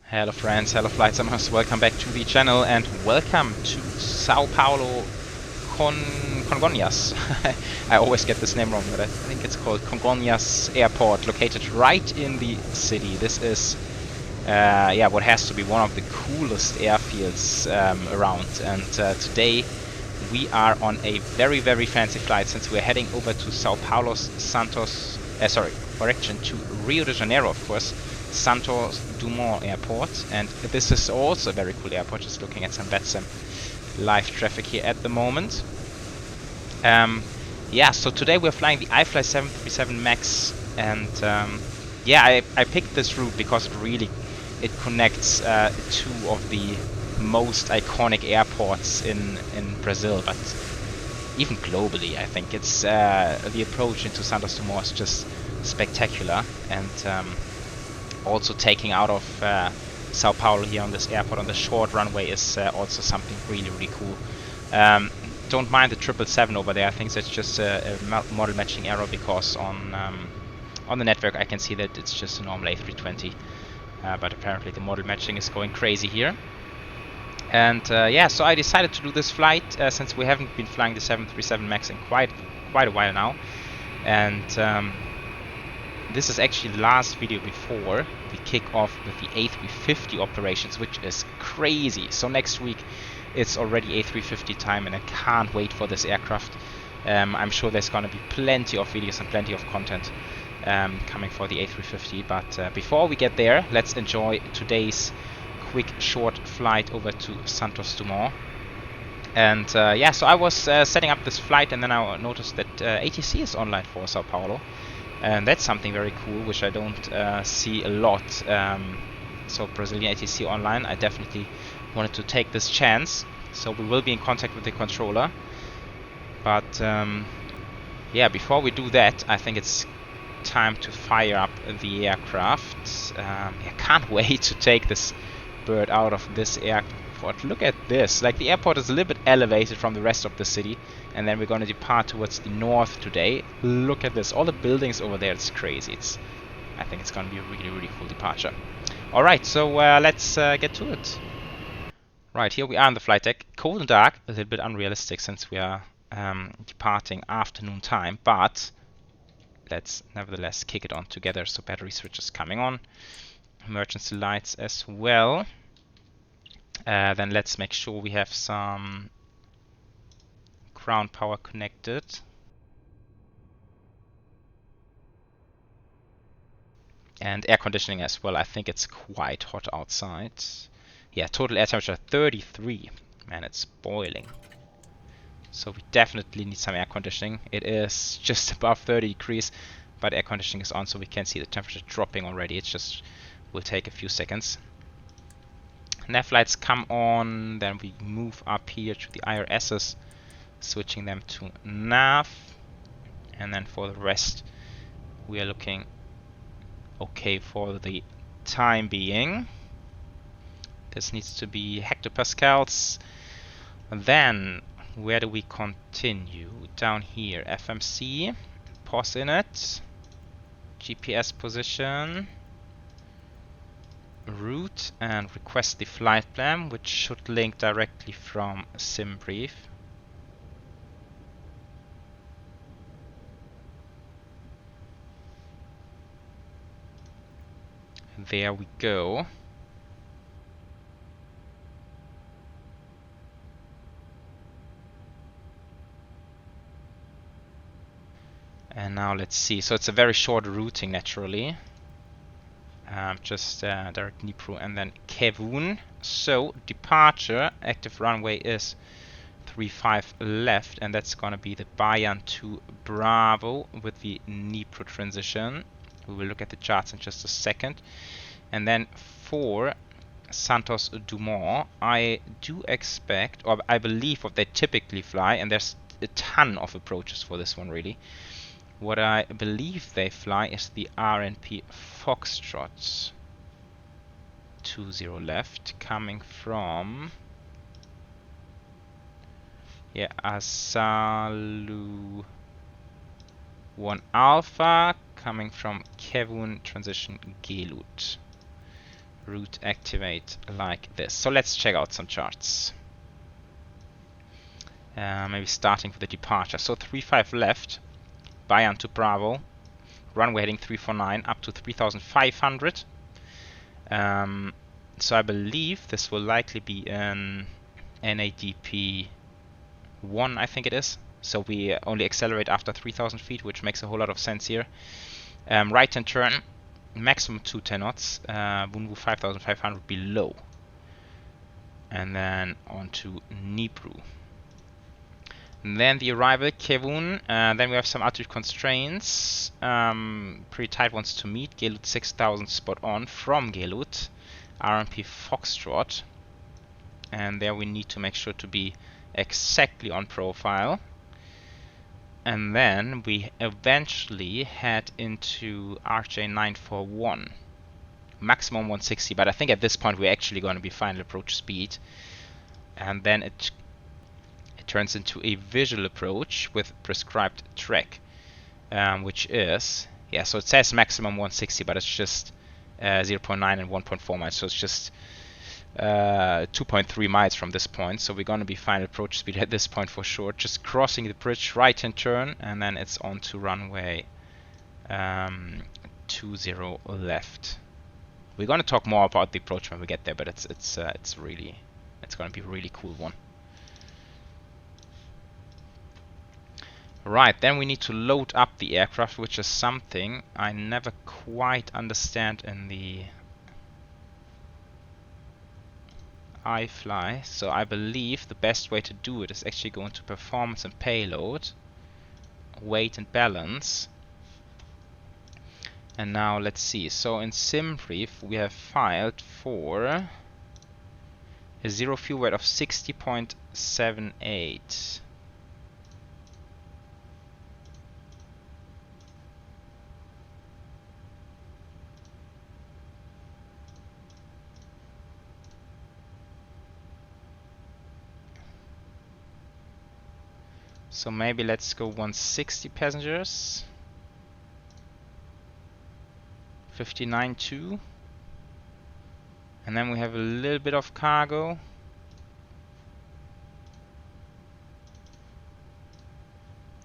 Hello friends, hello flight summers, welcome back to the channel and welcome to São Paulo CONGONHAS. I always get this name wrong, but I think it's called CONGONHAS Airport, located right in the city. This is what has to be one of the coolest airfields around, and today we are on a very fancy flight since we're heading over to São Paulo's to Rio de Janeiro, of course, Santos Dumont Airport, and this is also a very cool airport. Just looking at some VATSIM live traffic here at the moment. So today we're flying the iFly 737 MAX, and I picked this route because it connects two of the most iconic airports in Brazil, but even globally. I think it's the approach into Santos Dumont is just spectacular, and also taking out of São Paulo here on this airport on the short runway is also something really cool. Don't mind the 777 over there. I think that's just a model matching error, because on the network I can see that it's just a normal A320, but apparently the model matching is going crazy here. And so I decided to do this flight since we haven't been flying the 737 MAX in quite a while now, and this is actually the last video before we kick off with the A350 operations, which is crazy. So next week it's already A350 time, and I can't wait for this aircraft. I'm sure there's gonna be plenty of videos and plenty of content coming for the A350, but before we get there, let's enjoy today's quick short flight over to Santos Dumont. And so I was setting up this flight, and then I noticed that ATC is online for São Paulo. And that's something very cool, which I don't see a lot. So Brazilian ATC online, I definitely wanted to take this chance. So we will be in contact with the controller. But before we do that, I think it's time to fire up the aircraft. I can't wait to take this bird out of this airport. Look at this. Like, the airport is a little bit elevated from the rest of the city, and then we're going to depart towards the north today. Look at this, all the buildings over there. It's crazy. I think it's going to be a really cool departure. Alright, so let's get to it. Right, here we are on the flight deck. Cold and dark, a little bit unrealistic since we are departing afternoon time, but let's nevertheless kick it on together. So battery switch is coming on, emergency lights as well. Then let's make sure we have some ground power connected. And air conditioning as well. I think it's quite hot outside. Yeah, total air temperature 33. Man, it's boiling. So we definitely need some air conditioning. It is just above 30 degrees, but air conditioning is on, so we can see the temperature dropping already. It just will take a few seconds. Nav lights come on, then we move up here to the IRSs, switching them to nav, and then for the rest we are looking okay for the time being. This needs to be hectopascals. Then where do we continue? Down here, FMC, pause in it, GPS position, route, and request the flight plan, which should link directly from SimBrief. There we go. And now let's see. So it's a very short routing naturally. Just direct Dnipro and then Kevun. So departure, active runway is 35 left, and that's gonna be the Bayan to Bravo with the Dnipro transition. We will look at the charts in just a second. And then for Santos Dumont, I do expect, or I believe what they typically fly, and there's a ton of approaches for this one really. What I believe they fly is the RNP Foxtrot 20 left, coming from Asalu 1 Alpha, coming from Kevun transition Gelut. route activate like this. So let's check out some charts. Maybe starting with the departure. So 35 left, Bayern to Bravo, runway heading 349 up to 3,500. So I believe this will likely be an NADP 1, I think it is. So we only accelerate after 3,000 feet, which makes a whole lot of sense here. Right hand turn, maximum 210 knots, Wunwu 5,500 below. And then on to Nibru. And then the arrival, Kevun. Then we have some altitude constraints. Pretty tight ones to meet. Gelut 6,000 spot on from Gelut. RMP Foxtrot. And there we need to make sure to be exactly on profile. And then we eventually head into RJ941. Maximum 160, but I think at this point we're actually going to be final approach speed. And then it turns into a visual approach with prescribed track, which is, yeah, so it says maximum 160, but it's just 0.9 and 1.4 miles, so it's just 2.3 miles from this point. So we're going to be final approach speed at this point for sure. Just crossing the bridge, right hand turn, and then it's on to runway 20 left. We're going to talk more about the approach when we get there, but it's going to be a really cool one. Right, then we need to load up the aircraft, which is something I never quite understand in the iFly. So I believe the best way to do it is actually go into performance and payload, weight and balance. And now let's see. So in SimBrief we have filed for a zero fuel weight of 60.78. So maybe let's go 160 passengers. 59.2. And then we have a little bit of cargo.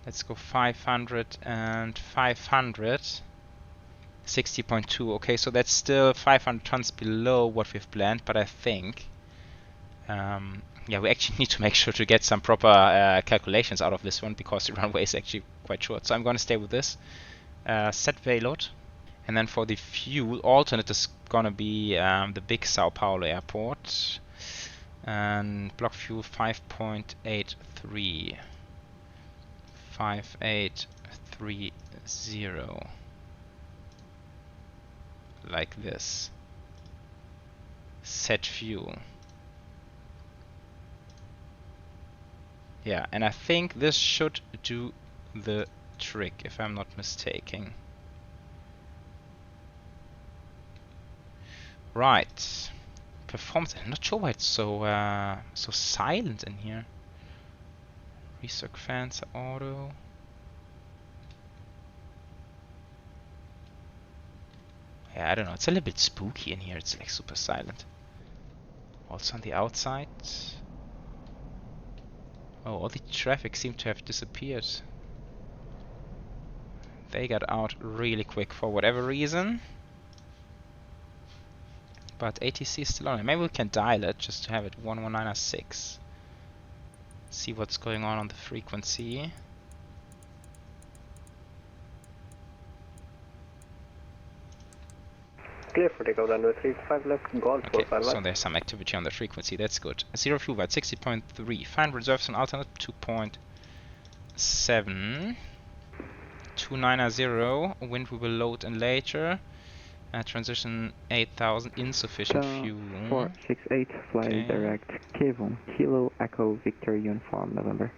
Let's go 500 and 500. 60.2. Okay, so that's still 500 tons below what we've planned, but I think yeah, we actually need to make sure to get some proper calculations out of this one, because the runway is actually quite short. So I'm going to stay with this. Set payload. And then for the fuel, alternate is going to be the big São Paulo airport. And block fuel 5.83. 5830. Like this. Set fuel. Yeah, and I think this should do the trick, if I'm not mistaken. Right. Performance. I'm not sure why it's so so silent in here. Recirc fans auto. Yeah, I don't know. It's a little bit spooky in here. It's like super silent. Also on the outside. Oh, all the traffic seemed to have disappeared. They got out really quick for whatever reason. But ATC is still on. Maybe we can dial it just to have it 119.6. See what's going on the frequency. Clear for takeoff, runway 35 left, GOL 451. So there's some activity on the frequency, that's good. Zero fuel weight 60.3. Find reserves on alternate 2.7. 290. Wind we will load in later. Transition 8000. Insufficient fuel. 468 fly direct Kevon Kilo Echo Victor Uniform November.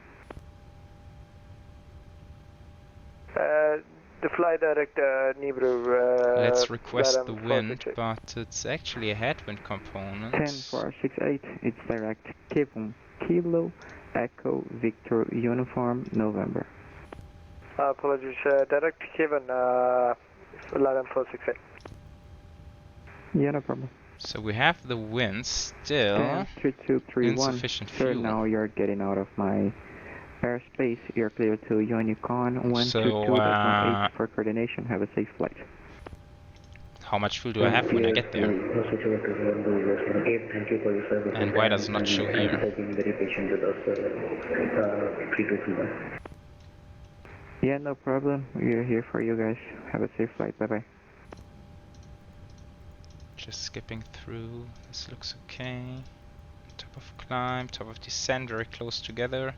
The fly direct Nibru. Let's request the wind, but it's actually a headwind component. 10468, it's direct Kevon Kilo Echo Victor Uniform November. Apologies, direct Kevon, Laram 468. Yeah, no problem. So we have the wind still. 3231. Insufficient Sir, fuel. now you're getting out of my airspace. You're clear to Unicon 122.8 So, for coordination. Have a safe flight. how much fuel do I have when I get there? And why does it not show here? Yeah, no problem. We're here for you guys. Have a safe flight. Bye bye. Just skipping through. This looks okay. Top of climb, top of descent, very close together.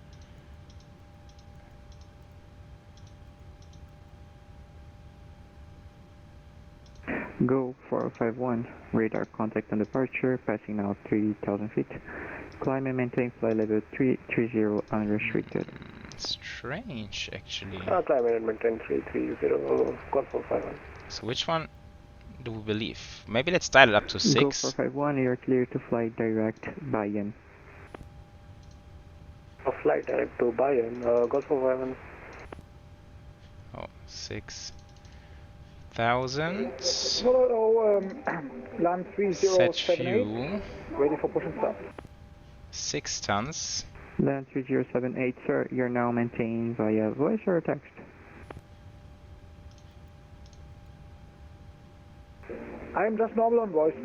Go 451. Radar contact on departure. Passing now 3,000 feet. Climb and maintain flight level 330 unrestricted. Strange, actually. Climb and maintain 330, Golf 451. So which one do we believe? Maybe let's dial it up to 6. Go 451. You're clear to fly direct Bayern. Flight direct to Bayern, Golf 451. Oh, 6,000. Hello, land Set 3078, fuel. ready for push and start. 6 tons. Land 3078, sir. You're now maintained via voice or text. I'm just normal on voice.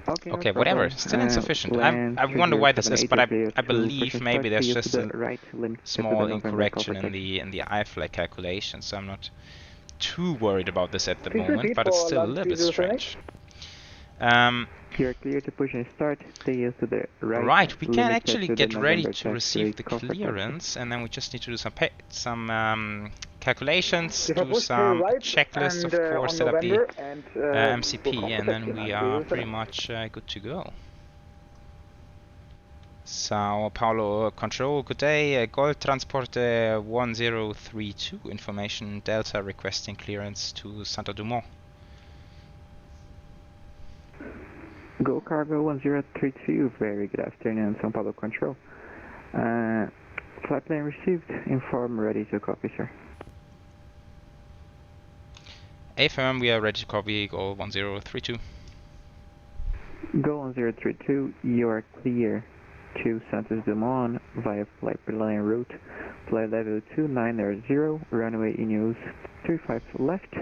Okay, Okay, no whatever. problem. Still insufficient. Land I wonder why this is, but I 3078 believe to maybe there's push and just start, a right, limited to small the November incorrection in overtake. the iFly calculation, so I'm not too worried about this at the Please moment, repeat but it's for still a land little bit 3078. strange. You're clear to push and start. Stay to the right. Right, we can limited actually to the get ready November to receive the taxiway comfort clearance, and then we just need to do some calculations, If I do push to the some right checklist, and of course, on set up the November and MCP, and then we are pretty much good to go. São Paulo Control, good day. GOL Transporte 1032, information Delta requesting clearance to Santo Dumont. Go Cargo 1032. Very good afternoon, São Paulo Control. Flight plan received. Inform ready to copy, sir. AFM, we are ready to copy GOL 1032. Go 1032. You are clear to Santos Dumont via flight line route. Flight level 2900, runway in use 35 left.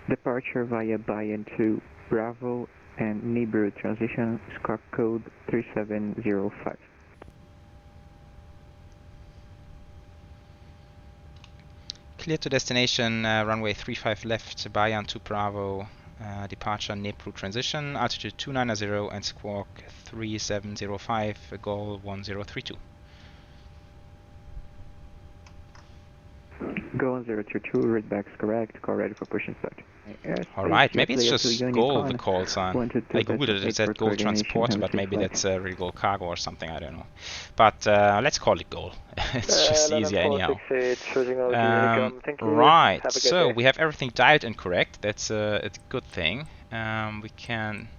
Departure via Bayern to Bravo and Nibru transition, squawk code 3705. Clear to destination, runway 35 left, Bayern to Bravo, departure Nibru transition, altitude 290 and squawk 3705, GOL 1032. Go 1032, read back's correct, call ready for push and start. Alright, maybe it's just GOL the call sign. I googled it, it said GOL Transporter, but maybe that's really GOL Cargo or something, I don't know. But let's call it GOL. It's just easier anyhow. Right, so we have everything dialed in correct, that's a good thing. We can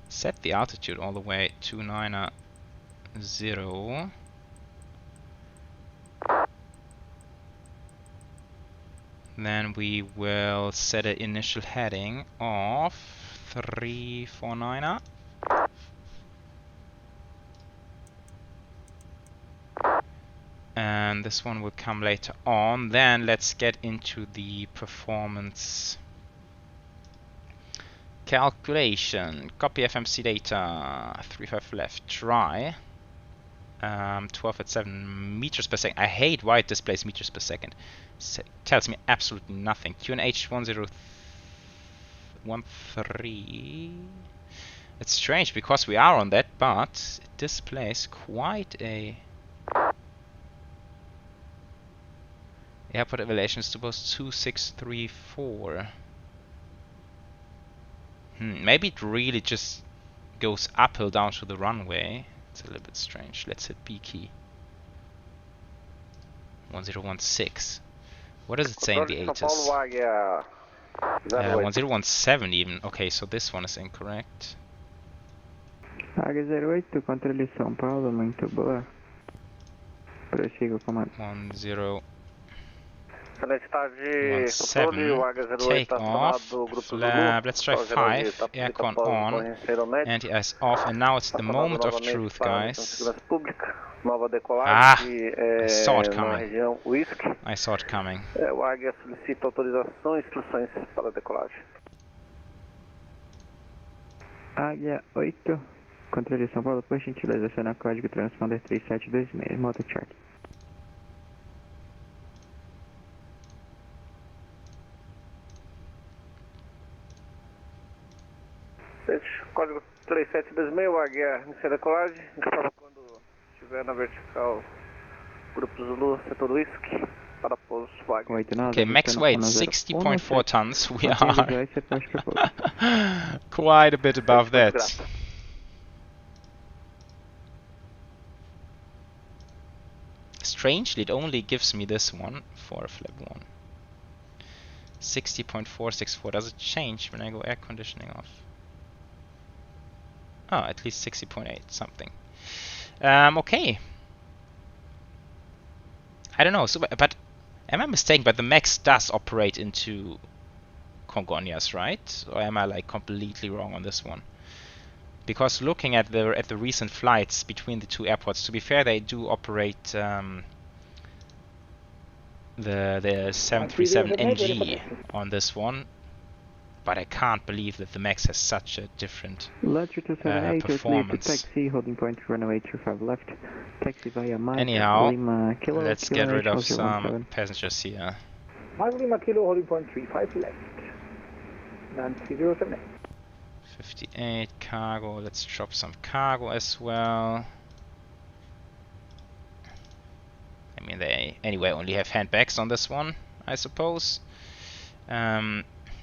set the altitude all the way to 290. Then we will set an initial heading of 349. And this one will come later on. Then let's get into the performance calculation. Copy FMC data, 35 left, try. 12 at 7 meters per second. I hate why it displays meters per second. Tells me absolutely nothing. QNH 1013. It's strange because we are on that, but it displays quite a airport elevation is supposed 2634. Maybe it really just goes uphill down to the runway. It's a little bit strange. Let's hit B key. 1016. What does it say in the 80s? 1017 even. Okay, so this one is incorrect. AG08, controle São Paulo, muito boa. Prossiga, comando. 10. Excelente tarde, 17, take off, flap, let's try 5, aircon on, anti-ice off, and now it's the moment of truth, guys. Ah, I saw it coming. I saw it coming. O Águia solicita autorização e instruções para a decolagem. Águia 8, controle de São Paulo, por gentileza, aciona código transponder 3726, moto chart. Código 3726, o Águia inicia a decolagem, informa quando estiver na vertical, Grupo Zulu, setor Whisky, para pouso Águia. Okay, max weight 60.4 tons, we are quite a bit above that. Strangely, it only gives me this one for flap 1. 60.464, does it change when I go air conditioning off? Oh, at least 60.8 something. Okay. I don't know, so, but am I mistaken? But the max does operate into CONGONHAS, right? Or am I like completely wrong on this one? Because looking at the recent flights between the two airports, to be fair, they do operate the 737NG on this one. But I can't believe that the Max has such a different performance. Taxi, holding point runway 25 left. Taxi via Mike, anyhow, Lima, Kilo, let's Kilo, get rid of 17. some passengers here. Mike Lima Kilo, holding point 35 left. 9308. 58 cargo, let's drop some cargo as well. I mean, they anyway only have handbags on this one, I suppose.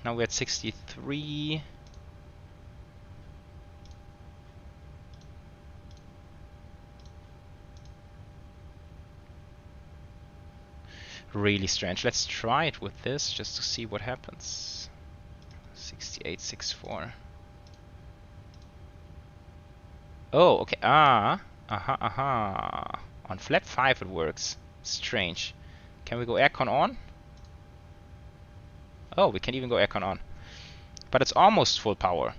Now we're at 63. Really strange. Let's try it with this just to see what happens. 6864. Oh, okay. Aha. On flap 5 it works. Strange. Can we go aircon on? Oh, we can even go aircon on. But it's almost full power.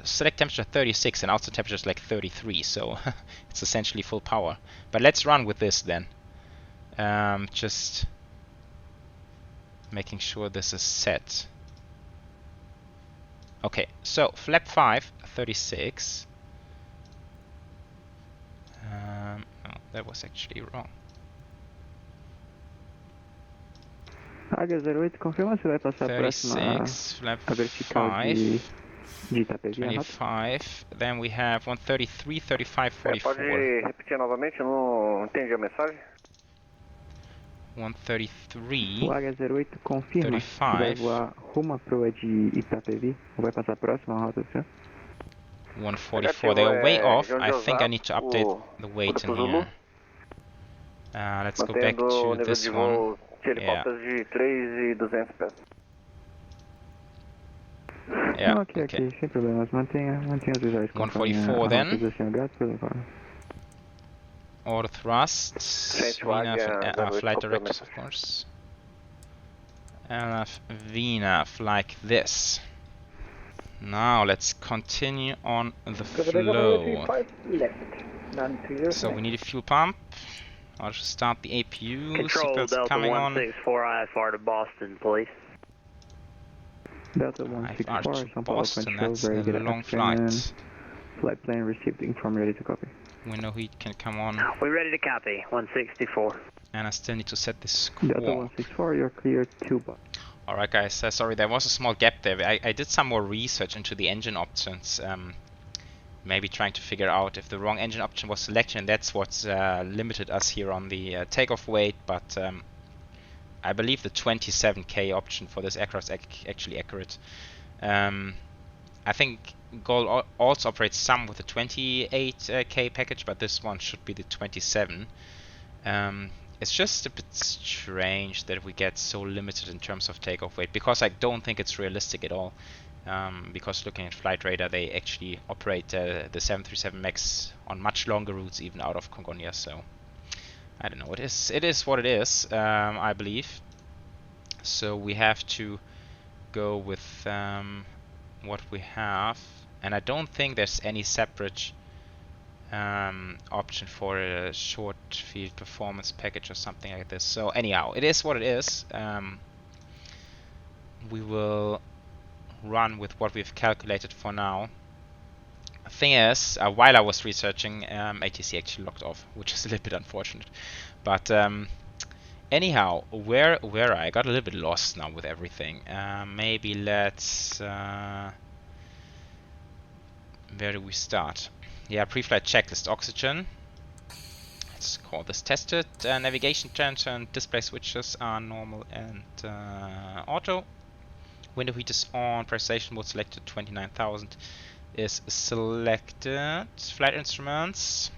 Select temperature 36 and outside temperature is like 33, so it's essentially full power. But let's run with this then. Just making sure this is set. Okay, so flap 5, 36. Oh, that was actually wrong. Águia 08, confirma se vai passar 36, flap 5, 25, then we have 133, 35, 44. Pode repetir novamente, não entendi a mensagem. 133, o Águia 08 confirma se vai voar rumo à proa de Itapevi ou vai passar próximo à rota do céu. 144, they are way off. I think I need to update the weight in here. Let's go back to this one. Yeah. Yeah, okay. Sem problemas. Mantenha os visuais. 144 then. Auto thrust. Flight directives, of course. VNAV like this. Now let's continue on the flow. So we need a fuel pump. I'll just start the APU. Control Delta coming 164 IFR to Boston, please. Delta 164, São Paulo Boston, control, that's very a good long flight. Flight plan received, inform ready to copy. Window heat can come on. We're ready to copy, 164. And I still need to set this squawk. Delta 164, you're clear 2 bar. Alright guys, sorry, there was a small gap there. I did some more research into the engine options. Maybe trying to figure out if the wrong engine option was selected, and that's what's limited us here on the takeoff weight, but I believe the 27K option for this aircraft is actually accurate. I think GOL also operates some with the 28K package, but this one should be the 27. It's just a bit strange that we get so limited in terms of takeoff weight, because I don't think it's realistic at all. Because looking at flight radar, they actually operate the 737 MAX on much longer routes, even out of CONGONHAS. So I don't know. It is what it is. I believe. So we have to go with what we have, and I don't think there's any separate option for a short field performance package or something like this. So anyhow, it is what it is. We will run with what we've calculated for now. The thing is, while I was researching, ATC actually locked off, which is a little bit unfortunate. But anyhow, where I got a little bit lost now with everything. Maybe let's where do we start? Yeah, pre-flight checklist: oxygen. Let's call this tested. Navigation transfer and display switches are normal and auto. Window heat is on. Pressurization mode selected. 29,000 is selected. Flight instruments.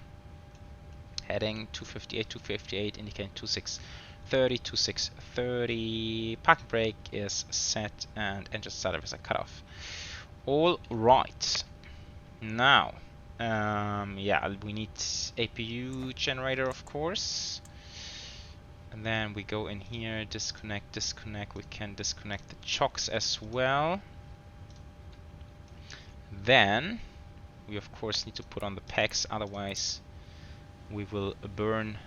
Heading 258, 258, indicating 2630, 2630. Parking brake is set and engine starters are cut off. All right. Now, yeah, we need APU generator, of course. And then we go in here, disconnect. We can disconnect the chocks as well. Then we of course need to put on the packs, otherwise we will burn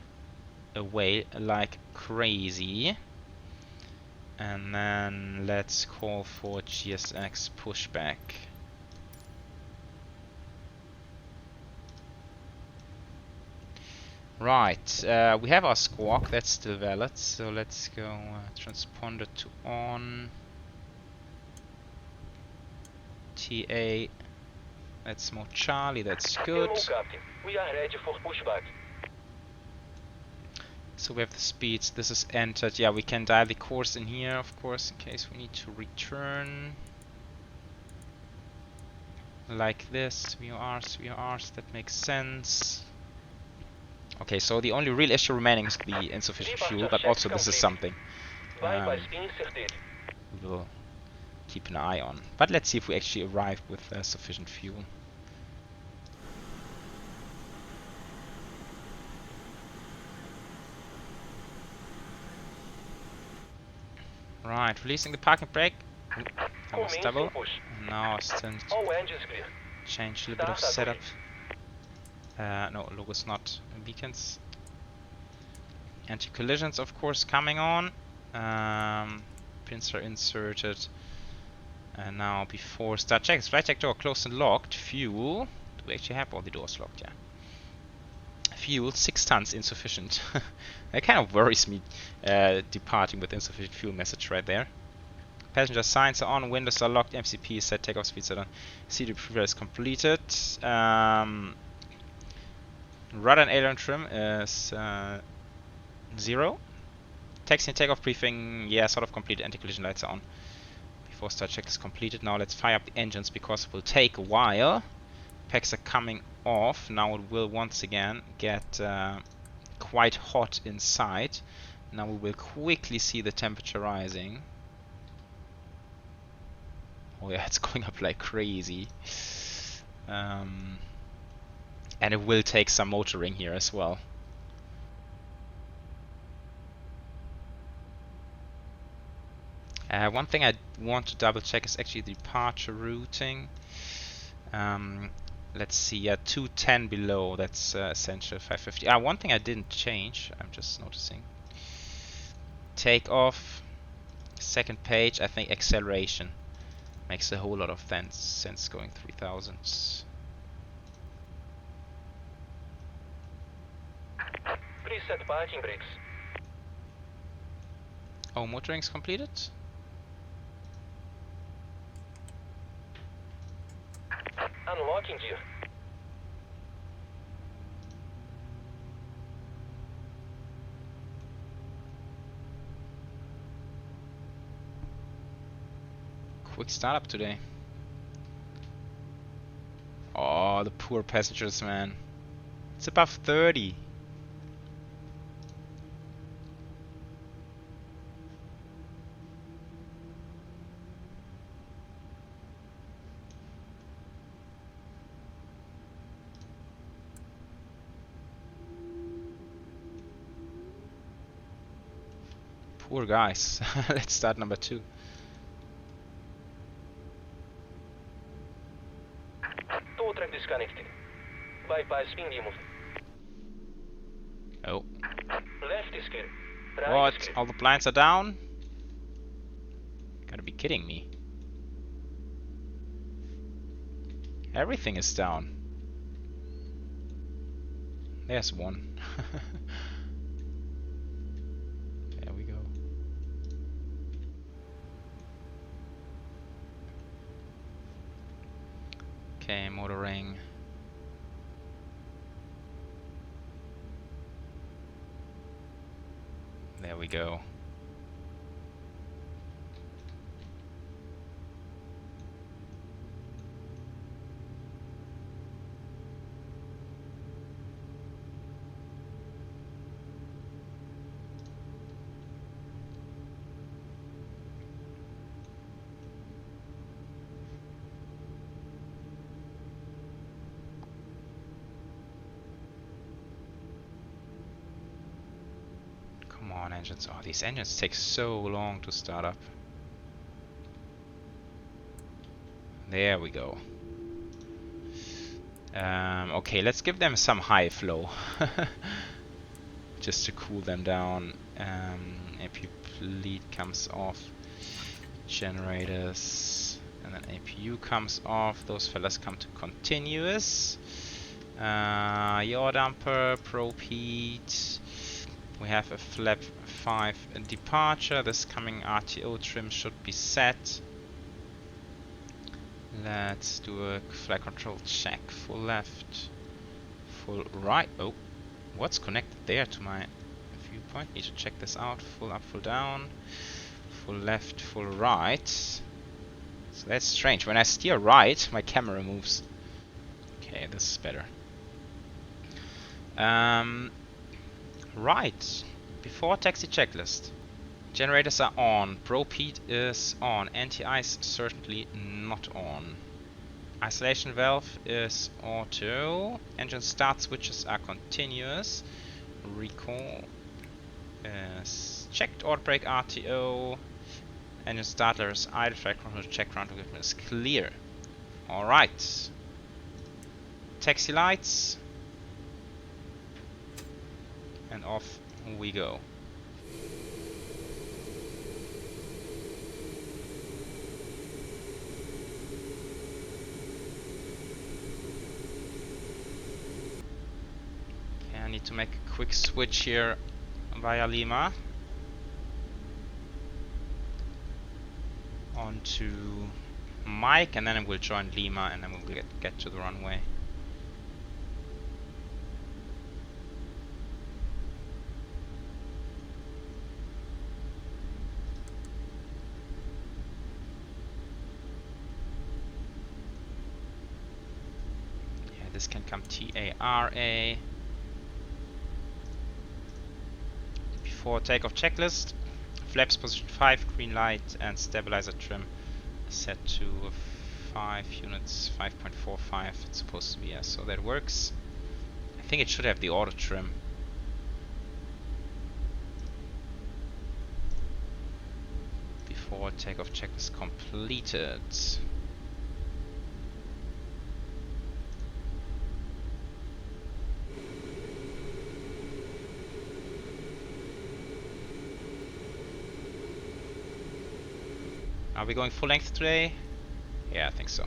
away like crazy. And then let's call for GSX pushback. Right, we have our squawk, that's still valid, so let's go transponder to on. TA, that's more Charlie, that's good. We are ready for pushback. So we have the speeds, this is entered. Yeah, we can dial the course in here, of course, in case we need to return. Like this, VORs, that makes sense. Okay, so the only real issue remaining is the insufficient fuel, but also this is something we will keep an eye on. But let's see if we actually arrived with sufficient fuel. Right, releasing the parking brake. That was double. And now I still need to change a little bit of setup. No, logos not beacons. Anti-collisions, of course, coming on. Pins are inserted. And now before start checks, flight check door closed and locked. Fuel. Do we actually have all the doors locked? Yeah. Fuel, 6 tons insufficient. That kind of worries me, departing with insufficient fuel message right there. Passenger signs are on, windows are locked, MCP is set, takeoff speeds are done. CD preview is completed. Rudder and aileron trim is 0. Taxi and takeoff briefing, yeah, sort of completed. Anti-collision lights are on. Before start check is completed, now let's fire up the engines because it will take a while. Packs are coming off. Now it will once again get quite hot inside. Now we will quickly see the temperature rising. Oh yeah, it's going up like crazy. And it will take some motoring here as well. One thing I want to double check is actually the departure routing. Let's see, 210 below, that's essential, 550. One thing I didn't change, I'm just noticing. Takeoff, second page, I think acceleration makes a whole lot of sense going 3000. Preset parking brakes. Oh, motoring's completed? Unlocking gear. Quick startup today. Oh, the poor passengers, man. It's above 30. Poor guys. Let's start number 2. Tow track disconnected. Bypass spin removed. Oh. Left is clear. Right What? is clear. All the blinds are down? Gotta be kidding me. Everything is down. There's one. There we go. Okay, motoring. There we go. Come on, engines. Oh, these engines take so long to start up. There we go. Okay, let's give them some high flow. Just to cool them down. APU lead comes off. Generators. And then APU comes off. Those fellas come to continuous. Yaw damper, probe heat. We have a flap 5 departure. This coming RTO trim should be set. Let's do a flight control check. Full left, full right. Oh, what's connected there to my viewpoint? Need to check this out. Full up, full down, full left, full right. So that's strange. When I steer right, my camera moves. Okay, this is better. Right, before taxi checklist. Generators are on, probe heat is on, anti-ice certainly not on. Isolation valve is auto, engine start switches are continuous. Recall is checked, auto brake RTO, engine starter is idle, flight control check ground equipment is clear. Alright, taxi lights, and off we go. Okay, I need to make a quick switch here via Lima onto Mike, and then I will join Lima, and then we'll get to the runway. This can come TARA. Before takeoff checklist, flaps position 5, green light, and stabilizer trim set to 5 units, 5.45 it's supposed to be, yeah, so that works. I think it should have the auto trim. Before takeoff checklist completed. Are we going full length today? Yeah, I think so.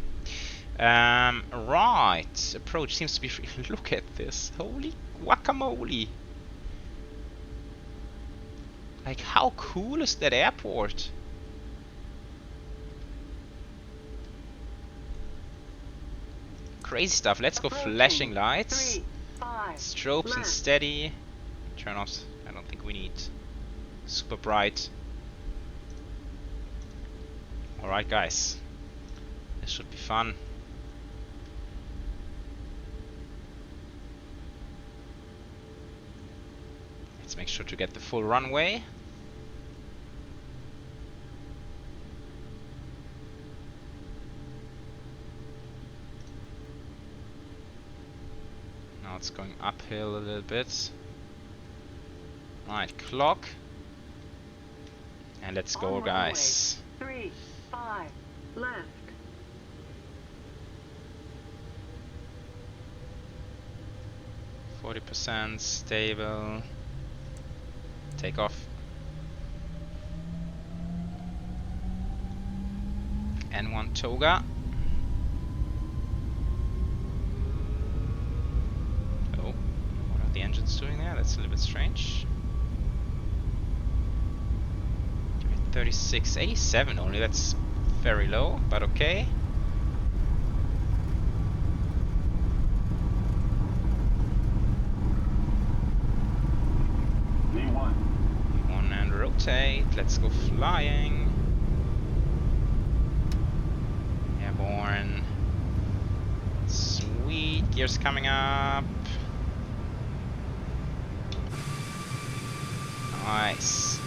Right, approach seems to be free. Look at this, holy guacamole! Like, how cool is that airport? Crazy stuff. Let's go flashing lights. Strobes and steady. Turn offs. I don't think we need. Super bright. Alright guys, this should be fun. Let's make sure to get the full runway. Now it's going uphill a little bit. Right, clock. And let's go, guys. 3, 5, left. %, stable. Take off. N1 Toga. Oh, what are the engines doing there? That's a little bit strange. 3687 only, that's very low, but okay. V1 and rotate, let's go flying. Airborne. Sweet, gears coming up. Nice.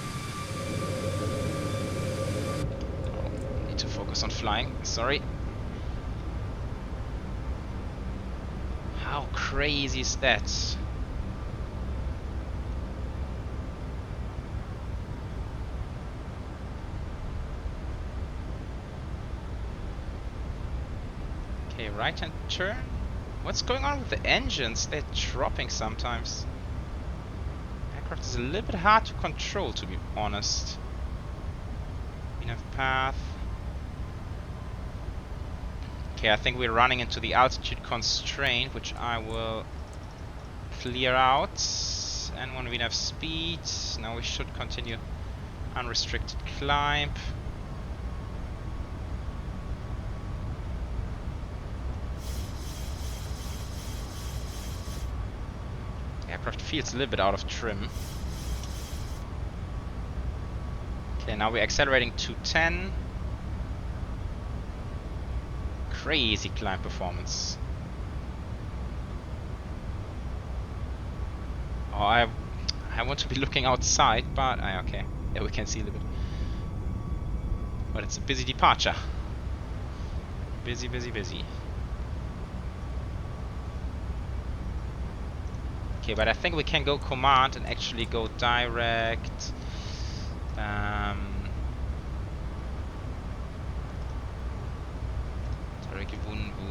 Need to focus on flying, sorry. How crazy is that? Okay, right hand turn. What's going on with the engines? They're dropping sometimes. Aircraft is a little bit hard to control, to be honest. Enough path. Okay, I think we're running into the altitude constraint, which I will clear out. And when we have speed, now we should continue unrestricted climb. Aircraft feels a little bit out of trim. Okay, now we're accelerating to 10. Crazy climb performance. Oh, I want to be looking outside, but okay. Yeah, we can see a little bit. But it's a busy departure. Busy, busy, busy. Okay, but I think we can go command and actually go direct.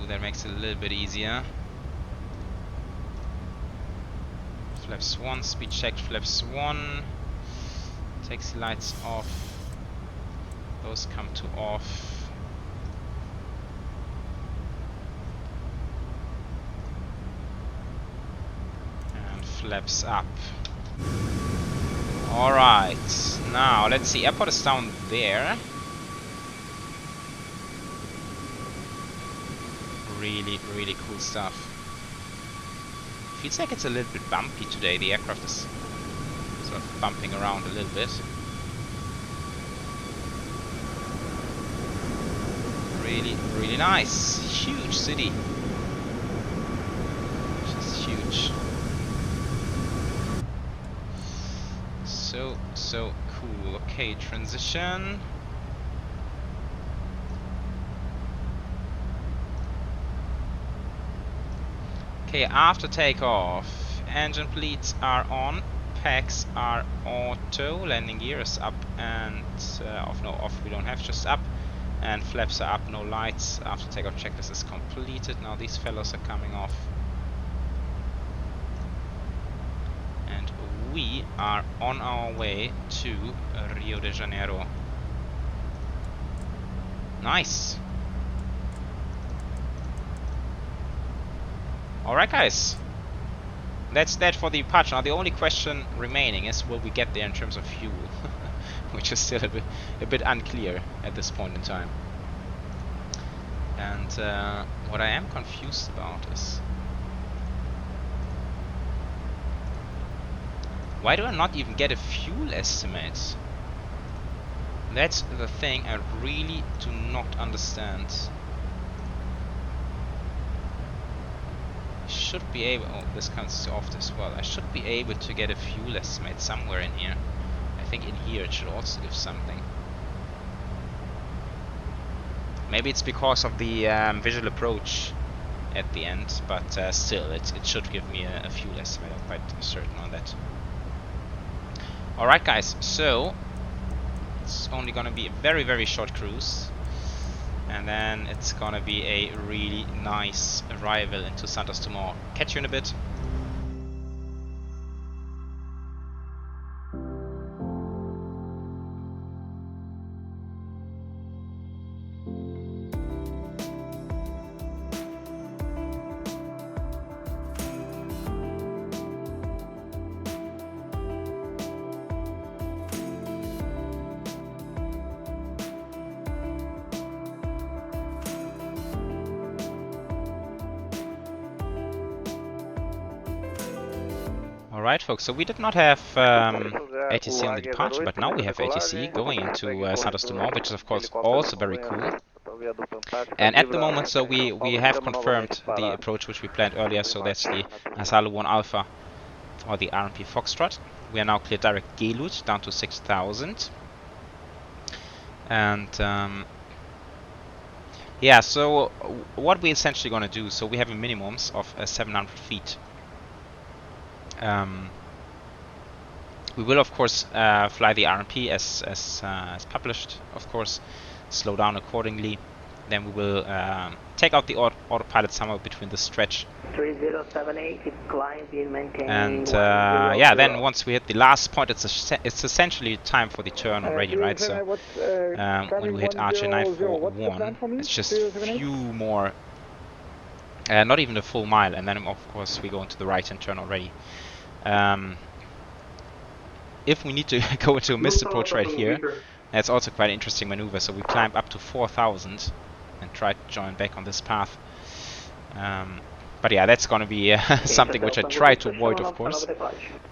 That makes it a little bit easier. Flaps 1, speed check, flaps 1. Taxi lights off. Those come to off. And flaps up. Alright, now let's see. Airport is down there. Really, really cool stuff. Feels like it's a little bit bumpy today. The aircraft is sort of bumping around a little bit. Really, really nice. Huge city. Just huge. So cool. Okay, transition. Okay, after takeoff, engine bleeds are on, packs are auto, landing gear is up and off, no off, we don't have, just up, and flaps are up, no lights. After takeoff checklist is completed. Now these fellows are coming off. And we are on our way to Rio de Janeiro. Nice! Alright guys, that's that for the departure. Now the only question remaining is, will we get there in terms of fuel? Which is still a bit unclear at this point in time. And what I am confused about is, why do I not even get a fuel estimate? That's the thing I really do not understand. Should be able, oh, this comes off as well. I should be able to get a fuel estimate somewhere in here. I think in here it should also give something. Maybe it's because of the visual approach at the end, but still, it should give me a fuel estimate. I'm quite certain on that. Alright guys, so It's only gonna be a very, very short cruise. And then it's gonna be a really nice arrival into Santos Dumont. Catch you in a bit. Alright folks, so we did not have ATC on the departure, but now we have ATC going into Santos Dumont, which is of course also very cool. And at the moment, so we have confirmed the approach which we planned earlier, so that's the Asalo 1 Alpha or the RMP Foxtrot. We are now clear direct Gelut down to 6,000. And yeah, so what we're essentially going to do, so we have a minimums of 700 feet. We will of course fly the RMP as published, of course, slow down accordingly. Then we will take out the autopilot somewhere between the stretch. 3078, climb being maintained. And yeah, then once we hit the last point, it's essentially time for the turn already, right? So when we hit Archer 941, it's just a few more, not even a full mile, and then of course we go into the right-hand turn already. If we need to go into a missed approach right here, that's also quite an interesting maneuver. So we climb up to 4,000 and try to join back on this path. But yeah, that's going to be something which I try to avoid, of course.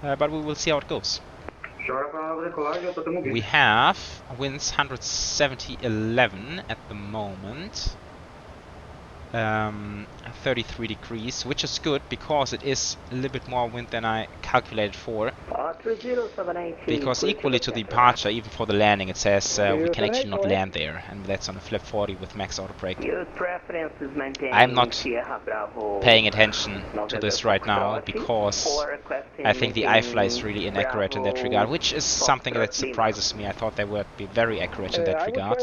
But we will see how it goes. We have winds 170.11 at the moment. 33 degrees, which is good because it is a little bit more wind than I calculated for. Because equally to the departure, even for the landing, it says we can actually not land there, and that's on a flap 40 with max auto brake. I'm not paying attention to this right now because I think the iFly is really inaccurate in that regard, which is something that surprises me. I thought they would be very accurate in that regard,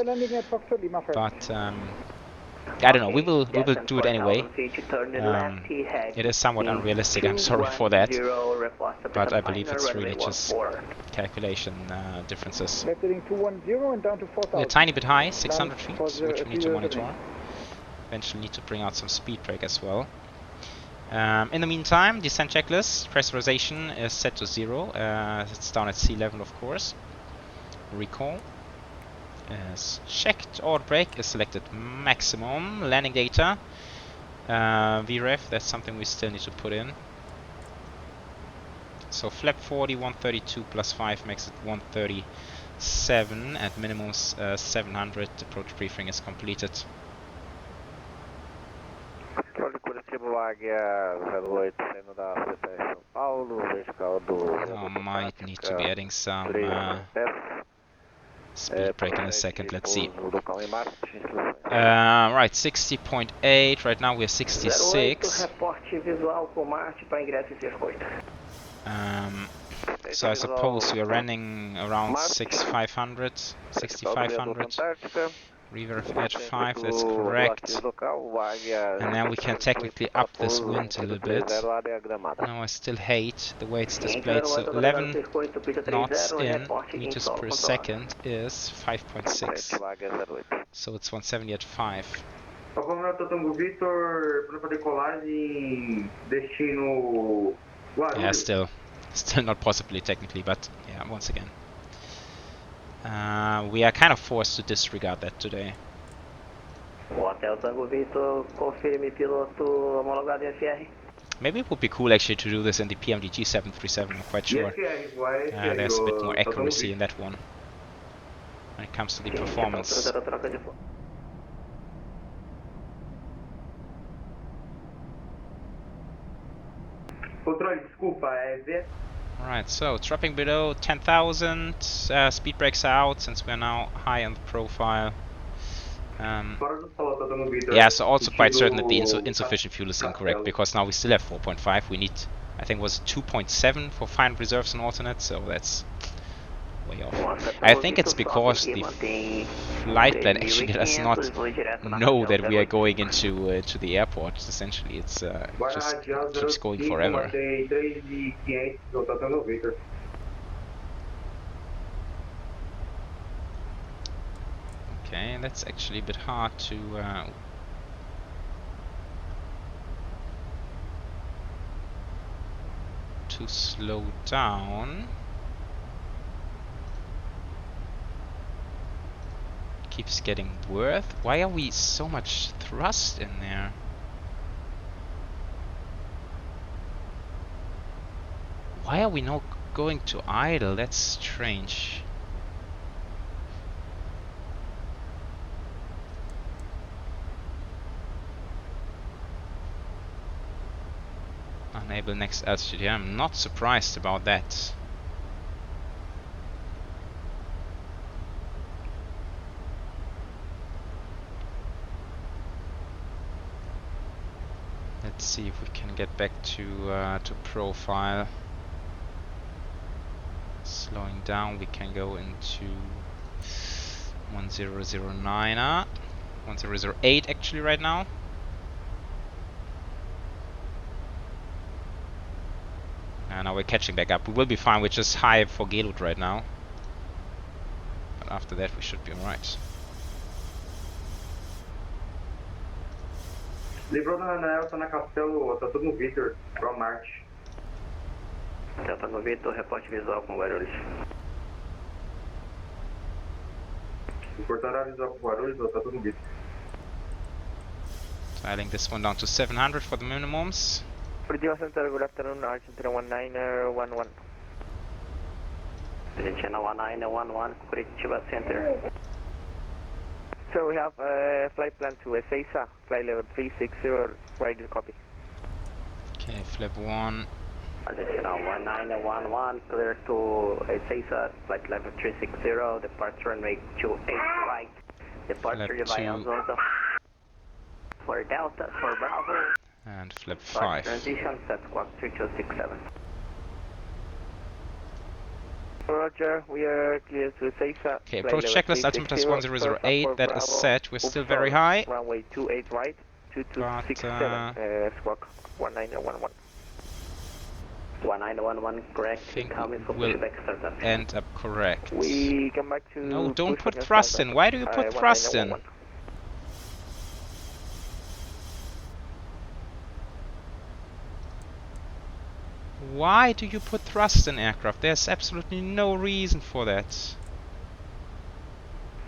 but I don't know, we will do it anyway. It is somewhat unrealistic, I'm sorry for that, but I believe it's really just calculation differences. A tiny bit high, 600 feet, which we need to monitor. Eventually need to bring out some speed brake as well. In the meantime, descent checklist, pressurization is set to 0, it's down at sea level of course. Recall is checked, auto brake is selected maximum, landing data, VREF, that's something we still need to put in. So flap 40, 132 plus 5 makes it 137, at minimums 700, approach briefing is completed. Oh, might need to be adding some speed brake in a second, let's see. Right, 60.8, right now we're 66. So I suppose we are running around 6,500, 6,500. Reverb edge 5, that's correct. And then we can technically up this wind a little bit. No, I still hate the way it's displayed. So 11 knots in meters per second is 5.6. So it's 170 at 5. Yeah, still not possibly technically, but yeah, once again. We are kind of forced to disregard that today. Maybe it would be cool actually to do this in the PMDG 737, I'm quite sure. There's a bit more accuracy in that one when it comes to the performance. Alright, so dropping below 10,000, speed brakes out since we are now high on the profile. Yeah, so also quite certain that the insufficient fuel is incorrect, because now we still have 4.5. We need, I think it was 2.7 for final reserves and alternates, so that's way off. I think it's because the flight plan actually does not know that we are going into the airport. Essentially, it's just keeps going forever. Okay, that's actually a bit hard to slow down. Keeps getting worse. Why are we so much thrust in there? Why are we not going to idle? That's strange. Enable next altitude. Yeah, I'm not surprised about that. Let's see if we can get back to profile. Slowing down, we can go into 1009, 1008 actually right now. And now we're catching back up. We will be fine. We're just high for Gelud right now. But after that we should be alright. Livrou na Anel, tá na Castelo, tá tudo no Victor, from March. Delta no Victor, reporte visual com Guarulhos. Reportar visual com Guarulhos, tá tudo no Victor. Dialing this one down to 700 for the minimums. Curitiba Center, good afternoon, Argentina 1911. Argentina 1911, Curitiba Center. So we have a flight plan to Ezeiza, flight level 360, radio copy. Okay, flap 1. Argentina 1911, clear to Ezeiza, flight level 360, departure runway 28 right, departure via Zonda for Delta, for Bravo. And flap 5. Transition, set squawk 3267. Roger, we are clear to Ezeiza. Okay, approach checklist altimeter is 1008, that is set, we're still very high. Runway 28 right, 2267, squawk 1911. 1911, correct. I think Incoming for we'll pushback startup. end up correct. We come back to... No, don't put thrust in. Why do you put thrust in? Why do you put thrust in aircraft? There's absolutely no reason for that.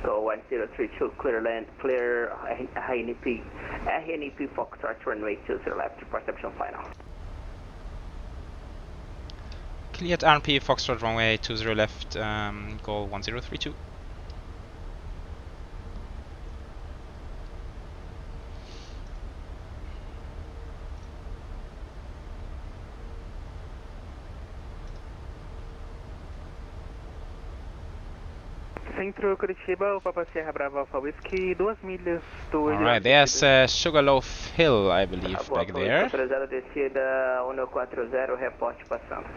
So 1032, clear land, clear HNP, HNP Foxtrot runway 20 left, perception final. Cleared RNP Foxtrot runway 20 left, GOL 1032. Centro Curitiba, Papa Sierra Bravo Alpha Whiskey, 2 milhas do... Alright, there's Sugarloaf Hill, I believe, back there. Autorizada descida 140, reporte passando.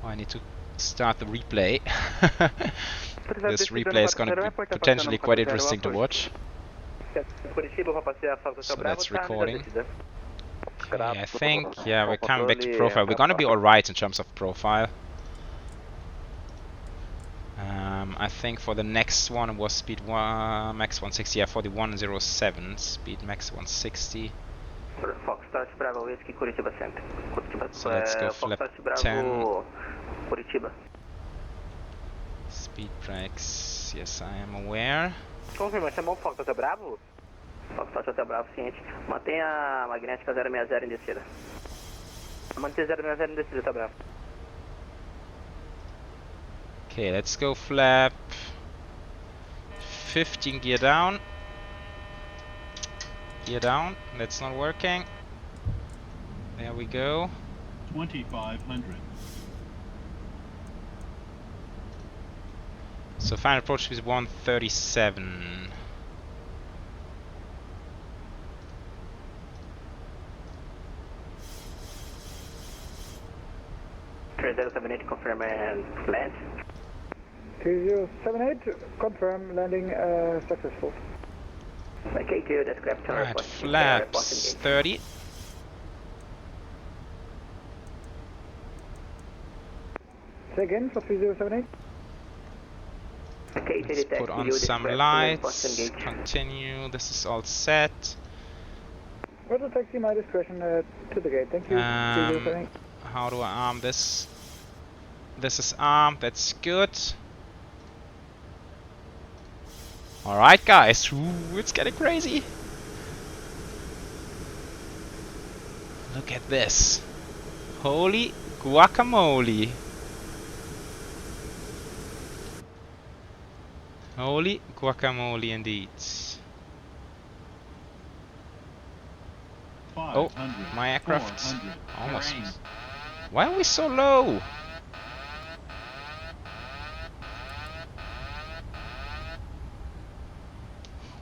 Oh, I need to start the replay. This replay is going to be potentially quite interesting to watch. So that's recording. Okay, I think, yeah, we're coming back to profile. We're going to be alright in terms of profile. I think for the next one it was speed max 160, yeah, for the 107, speed max 160. Foxtrot Bravo Whiskey, Curitiba Center. So let's go flap 10. Curitiba. Speed brakes, yes, I am aware. Confirma, chamou o Foxtrot Bravo? Foxtrot Bravo, ciente. Mantenha a magnética 060 em descida. Mantenha 060 em descida, tá bravo. Okay, let's go flap 15, gear down. Gear down, that's not working. There we go. 2500. So final approach is 137. Delta 78, confirm and land. 3078, confirm landing successful. K2, that's correct. Right, flaps 30. Say again for 3078. Let's put on some lights, continue, this is all set. Auto taxi, my discretion to the gate, thank you. 3078. How do I arm this? This is armed, that's good. Alright guys, ooh, it's getting crazy. Look at this. Holy guacamole. Holy guacamole indeed. Oh, my aircraft almost. Why are we so low?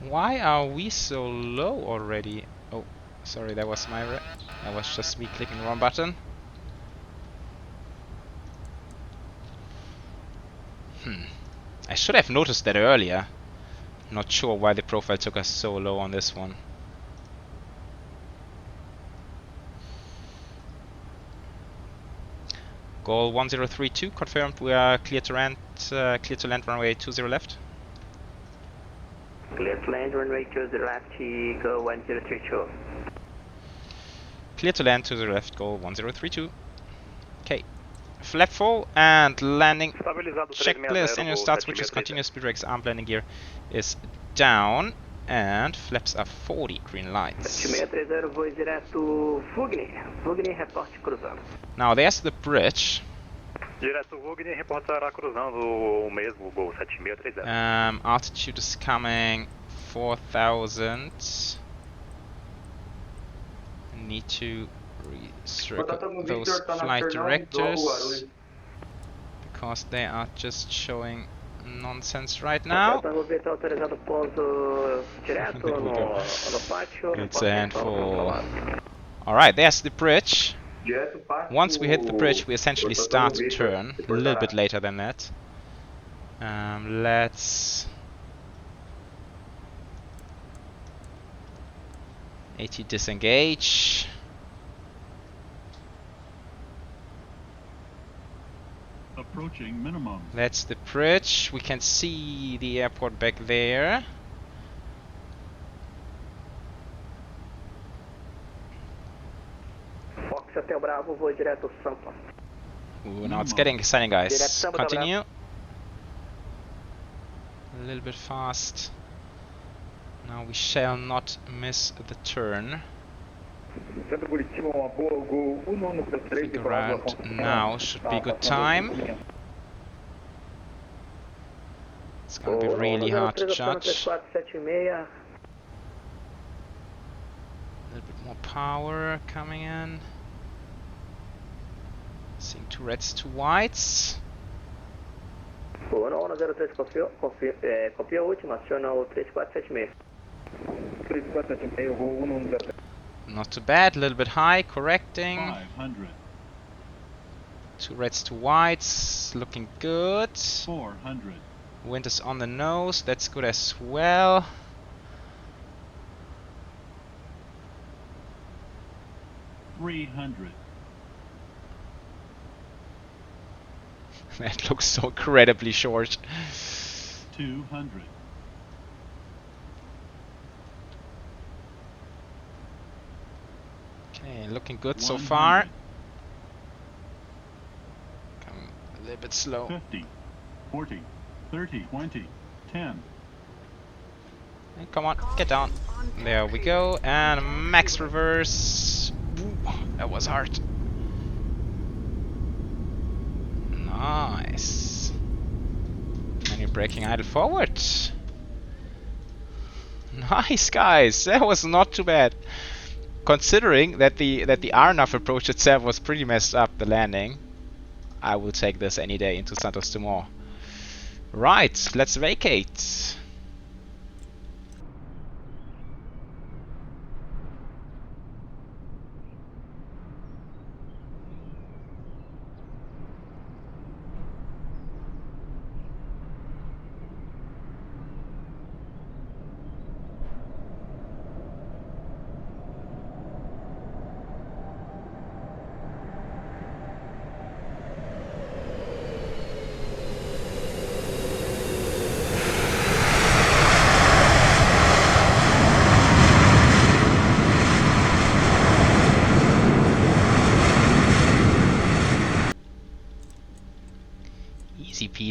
Why are we so low already? Oh, sorry, that was my that was just me clicking the wrong button. I should have noticed that earlier. Not sure why the profile took us so low on this one. GOL 1032 confirmed. We are clear to land runway 20 left. Clear to land runway 20 left, GOL 1032. Clear to land 20 left, GOL 1032. Okay. Flap full and landing checklist. Engine start switches, continuous speed brakes, arm landing gear is down. And flaps are 40, green lights. Now there's the bridge. Altitude is coming 4,000. Need to recircle those flight directors because they are just showing nonsense right now. It's a handful. Alright, there's the bridge. Once we hit the bridge, we essentially start to turn. A little bit later than that. Let's... AT disengage. Approaching minimum. That's the bridge. We can see the airport back there. Ooh, now it's getting exciting, guys. Continue. A little bit fast. Now we shall not miss the turn. Figure out now should be good time. It's gonna be really hard to judge. A little bit more power coming in. Seeing two reds, two whites. Not too bad, a little bit high, correcting. 500. Two reds, two whites, looking good. 400. Wind is on the nose, that's good as well. $300. That looks so incredibly short. 200. Okay, looking good so far. Come a little bit slow. 50, 40, 30, 20, 10. Hey, come on, get down. There we go, and max reverse. Ooh, that was hard. Nice. And you're braking idle forward. Nice, guys. That was not too bad. Considering that the RNAV approach itself was pretty messed up, the landing, I will take this any day into Santos Dumont. Right, let's vacate.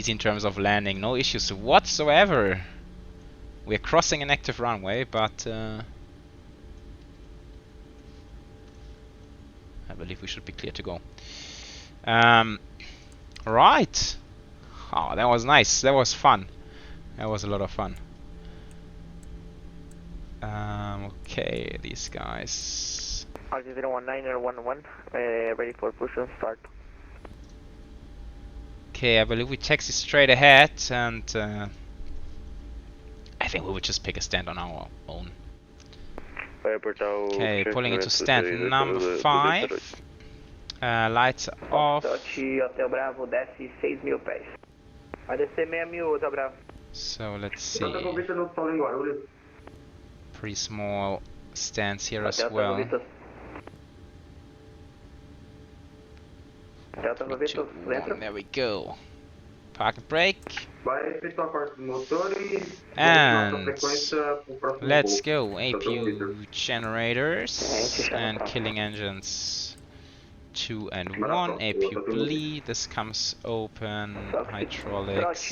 easy in terms of landing, no issues whatsoever. We're crossing an active runway, but I believe we should be clear to go. Right. Oh, that was nice. That was fun. That was a lot of fun. Okay, these guys. RG019 ready for push and start. Okay, I believe we taxi straight ahead, and I think we would just pick a stand on our own. Okay, pulling into stand number 5. Lights off. Hotel Bravo, desce 6.000 pés. Vai descer 6.000, Hotel Bravo. So let's see. Pretty small stands here as well. 3, 2, 1, there we go. Park and brake. And let's go. APU generators and killing engines 2 and 1. APU bleed. This comes open. Hydraulics.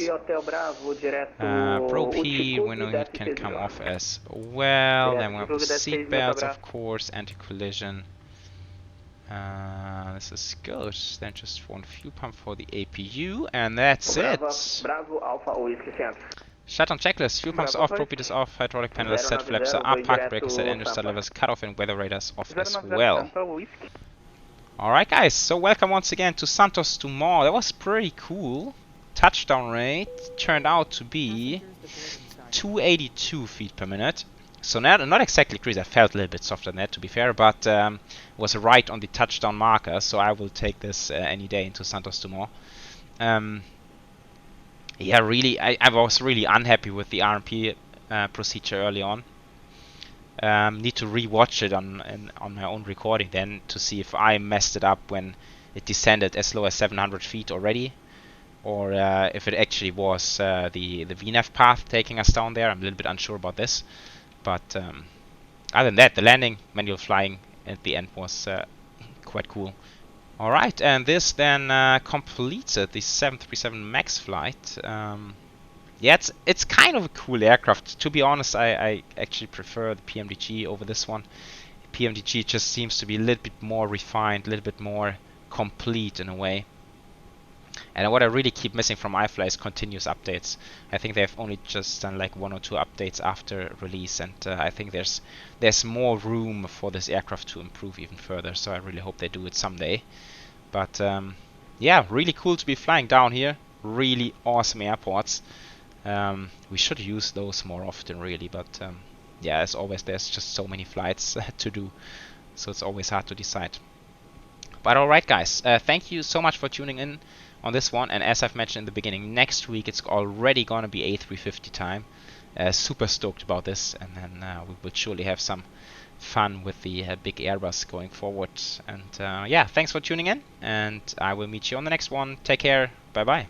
Pro P. Window unit can come off as well. Then we have the seat belts, of course. Anti-collision. This is good. Then just one fuel pump for the APU, and that's it. Shutdown checklist. Fuel pumps off, propane is off, hydraulic panel is set, flaps are up, parking brake is set, engine start levels cut off, and weather radar is off as well. Alright guys, so welcome once again to Santos Dumont. That was pretty cool. Touchdown rate turned out to be 282 feet per minute. So not exactly crazy. I felt a little bit softer than that, to be fair, but was right on the touchdown marker. So I will take this any day into Santos Dumont. Yeah, really, I was really unhappy with the RMP procedure early on. Need to rewatch it on my own recording then to see if I messed it up when it descended as low as 700 feet already, or if it actually was the VNAV path taking us down there. I'm a little bit unsure about this. But other than that, the landing, manual flying at the end was quite cool. Alright, and this then completed the 737 MAX flight. Yeah, it's kind of a cool aircraft. To be honest, I actually prefer the PMDG over this one. PMDG just seems to be a little bit more refined, a little bit more complete in a way. And what I really keep missing from iFly is continuous updates. I think they've only just done like 1 or 2 updates after release, and I think there's more room for this aircraft to improve even further. So I really hope they do it someday. But yeah, really cool to be flying down here. Really awesome airports. We should use those more often, really. But yeah, as always, there's just so many flights to do, so it's always hard to decide. But alright guys, thank you so much for tuning in on this one, and as I've mentioned in the beginning, next week it's already gonna be A350 time. Super stoked about this, and then we will surely have some fun with the big Airbus going forward. And yeah, thanks for tuning in, and I will meet you on the next one. Take care, bye bye.